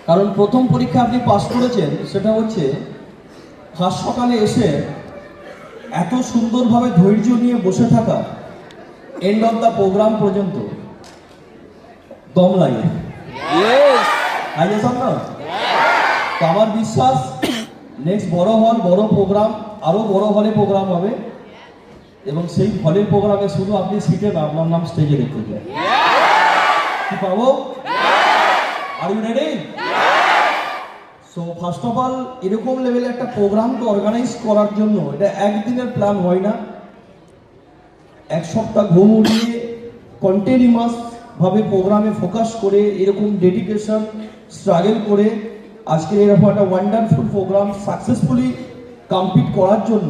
কারণ প্রথম পরীক্ষা আপনি পাস করেছেন, সেটা হচ্ছে ফার্স্ট সকালে এসে এত সুন্দরভাবে ধৈর্য নিয়ে বসে থাকা, এন্ড অফ দ্য প্রোগ্রাম পর্যন্ত দম লাগে। না তো আমার বিশ্বাস নেক্সট বড় হল, বড় প্রোগ্রাম, আরো বড় হলে প্রোগ্রাম হবে, এবং সেই হলের প্রোগ্রামে শুধু আপনি সিটে না, আপনার নাম স্টেজে দেখতে চাই। কি পাবো? Are you ready? So first of all, এরকম লেভেলে একটা প্রোগ্রামকে অর্গানাইজ করার জন্য এটা একদিনের প্ল্যান হয় না। এক সপ্তাহ ঘুম উড়িয়ে কন্টিনিউয়াস ভাবে প্রোগ্রামে ফোকাস করে, এরকম ডেডিকেশন স্ট্রাগল করে আজকে এরকম একটা ওয়ান্ডারফুল প্রোগ্রাম সাকসেসফুলি কমপ্লিট করার জন্য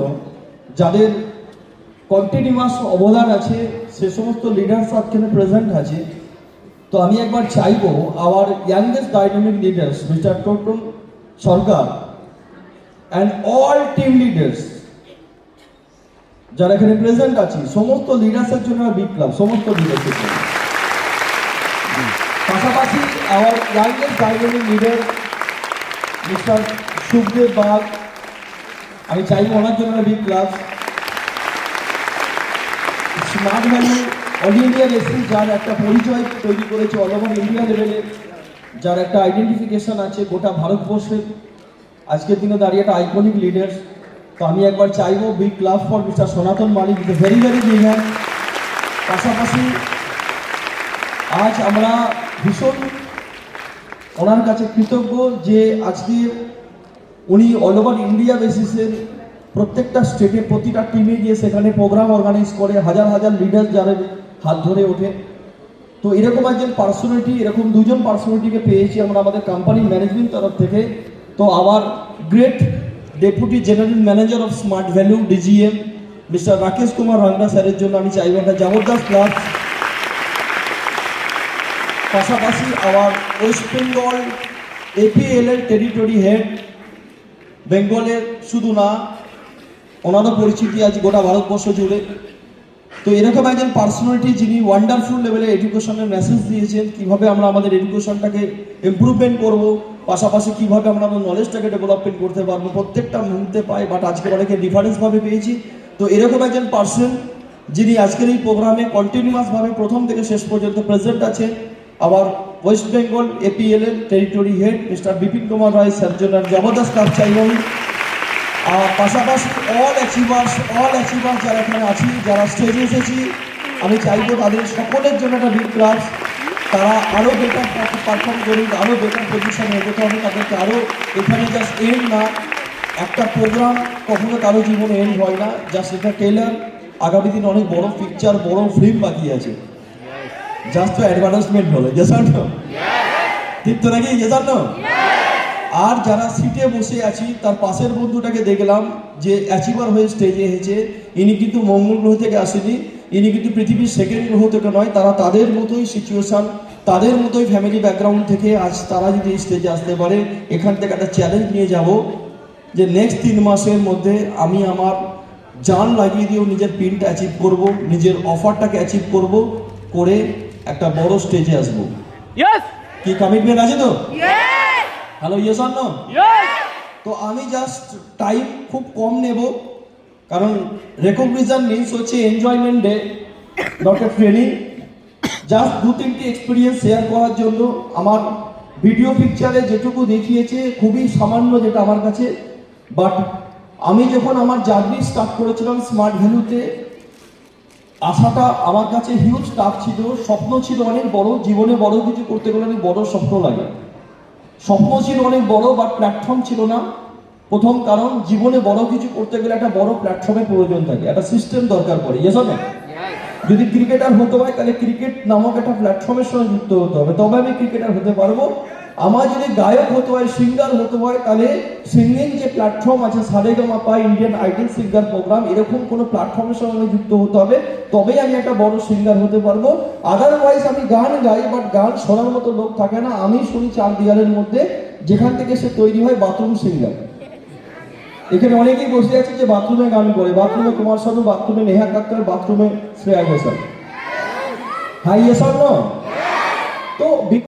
যাদের কন্টিনিউয়াস অবদান আছে, সে সমস্ত লিডার্স আজকে প্রেজেন্ট আছে। তো আমি একবার চাইবো our youngest dynamic leaders mister Toton Sarkar and all team leaders যারা এখানে প্রেজেন্ট আছে, সমস্ত লিডার্সের জন্য বিগ ক্লাব, সমস্ত লিডার্সের জন্য। পাশাপাশি our youngest dynamic leader mister Sukhdev Bag, আমি চাইবো ওনার জন্য big clap. Smart value all India racing, যার একটা পরিচয় তৈরি করেছে অল ওভার ইন্ডিয়া লেভেলে, যার একটা আইডেন্টিফিকেশন আছে গোটা ভারতবর্ষের, আজকের দিনে দাঁড়িয়ে একটা আইকনিক লিডার। তো আমি একবার চাইবো বিগ ক্লাব ফর মিস্টার সনাতন মালিক, ভেরি ভেরি বিগ হ্যান্ড। পাশাপাশি আজ আমরা ভীষণ ওনার কাছে কৃতজ্ঞ যে আজকে উনি অল ওভার ইন্ডিয়া বেসিসের প্রত্যেকটা স্টেটে, প্রতিটা টিমে গিয়ে সেখানে প্রোগ্রাম অর্গানাইজ করে, হাজার হাজার লিডার যাদের হাত ধরে ওঠে। তো এরকম একজন পার্সোনালিটি, এরকম দুজন পার্সোনালিটিকে পেয়েছি আমরা আমাদের কোম্পানি ম্যানেজমেন্ট তরফ থেকে। তো our great deputy general manager of smart value DGM mister Rakesh Kumar Ranga স্যারের জন্য আমি চাইব একটা জবরদস্ত ক্লাস। পাশাপাশি আওয়ার ওয়েস্ট বেঙ্গল এপিএল এর টেরিটরি হেড, বেঙ্গলের শুধু না, ওনারও পরিচিতি আছে গোটা ভারতবর্ষ জুড়ে। তো এরকম একজন পার্সোনালিটি যিনি ওয়ান্ডারফুল লেভেলে এডুকেশনের মেসেজ দিয়েছেন, কিভাবে আমরা আমাদের এডুকেশনটাকে ইমপ্রুভমেন্ট করব, পাশাপাশি কিভাবে আমরা আমাদের নলেজটাকে ডেভেলপমেন্ট করতে পারবো, প্রত্যেকটা মুহূর্তে পাই, বাট আজকে অনেকে ডিফারেন্সভাবে পেয়েছি। তো এরকম একজন পার্সন যিনি আজকের এই প্রোগ্রামে কন্টিনিউয়াসভাবে প্রথম থেকে শেষ পর্যন্ত প্রেজেন্ট আছে, আবার ওয়েস্ট বেঙ্গল এপিএল এর territory head mister Bipin Kumar Roy sir জন্য জবরদস্ত কাজ চাইব। আর পাশাপাশি অল অ্যাচিভার্স যারা এখানে আছি, যারা স্টেজে এসেছি, আমি চাইবো তাদের সকলের জন্য একটা বিগ ক্লাস। তারা আরও বেটার পারফর্ম করুক, আরও বেটার পজিশনে এগোতে হবে তাদেরকে। আরও এখানে জাস্ট এন্ড না, একটা প্রোগ্রাম কখনো কারো জীবনে এন্ড হয় না, জাস্ট এটা টেলার। আগামী দিনে অনেক বড় পিকচার, বড় ফিল্ম বাকি আছে, জাস্ট তো অ্যাডভার্টাইজমেন্ট হলো, ঠিক তো নাকি? আর যারা সিটে বসে আছি, তার পাশের বন্ধুটাকে দেখলাম যে অ্যাচিভার হয়ে স্টেজে এসেছে, ইনি কিন্তু মঙ্গল গ্রহ থেকে আসেনি, ইনি কিন্তু পৃথিবীর সেকেন্ড গ্রহ থেকে নয়। তারা তাদের মতোই সিচুয়েশন, তাদের মতোই ফ্যামিলি ব্যাকগ্রাউন্ড থেকে আজ তারা যদি স্টেজে আসতে পারে, এখান থেকে একটা চ্যালেঞ্জ নিয়ে যাব যে নেক্সট 3 মাসের মধ্যে আমি আমার জান লাগিয়ে দিয়েও নিজের পিনটা অ্যাচিভ করব, নিজের অফারটাকে অ্যাচিভ করব, করে একটা বড় স্টেজে আসবো। কি কমিটমেন্ট আছে তো? Hello, yes or no? তো আমি জাস্ট টাইম খুব কম নেব, কারণ রেকগনিশন মিন্স হচ্ছে enjoyment day, not a training. Just 2-3টি এক্সপিরিয়েন্স শেয়ার করার জন্য। আমার ভিডিও পিকচারে যেটুকু দেখিয়েছে খুবই সামান্য যেটা আমার কাছে, বাট আমি যখন আমার জার্নি স্টার্ট করেছিলাম স্মার্ট ভ্যালুতে, আশাটা আমার কাছে হিউজ টাফ ছিল, স্বপ্ন ছিল অনেক বড়, জীবনে বড় কিছু করতে গেলে অনেক বড় স্বপ্ন লাগে। স্বপ্ন ছিল অনেক বড়, বাট প্ল্যাটফর্ম ছিল না। প্রথম কারণ, জীবনে বড় কিছু করতে গেলে একটা বড় প্ল্যাটফর্মের প্রয়োজন থাকে, একটা সিস্টেম দরকার পড়ে। Yes or no? যদি ক্রিকেটার হতে হয় তাহলে ক্রিকেট নামক একটা প্ল্যাটফর্মের সঙ্গে যুক্ত হতে হবে, তবে আমি ক্রিকেটার হতে পারবো। আমার যদি গায়ক হতে হয়, সিঙ্গার হতে হয়, তাহলে সিঙ্গিং যে প্ল্যাটফর্ম আছে, Sa Re Ga Ma Pa, Indian Idol singer programme, এরকম কোনো প্ল্যাটফর্মের সঙ্গে যুক্ত হতে হবে, তবেই আমি একটা বড় সিঙ্গার হতে পারবো। আদারওয়াইজ আমি গান গাই, বাট গান শোনার মতো লোক থাকে না। আমি শুনি 4 দেয়ালের মধ্যে, যেখান থেকে সে তৈরি হয় বাথরুম সিঙ্গার। এখানে অনেকেই বসে আছে যে বাথরুমে গান করে, বাথরুমে কুমার শানু, বাথরুমে নেহা কাক্কর, বাথরুমে Shreya Ghoshal. Hi, yes or no? তো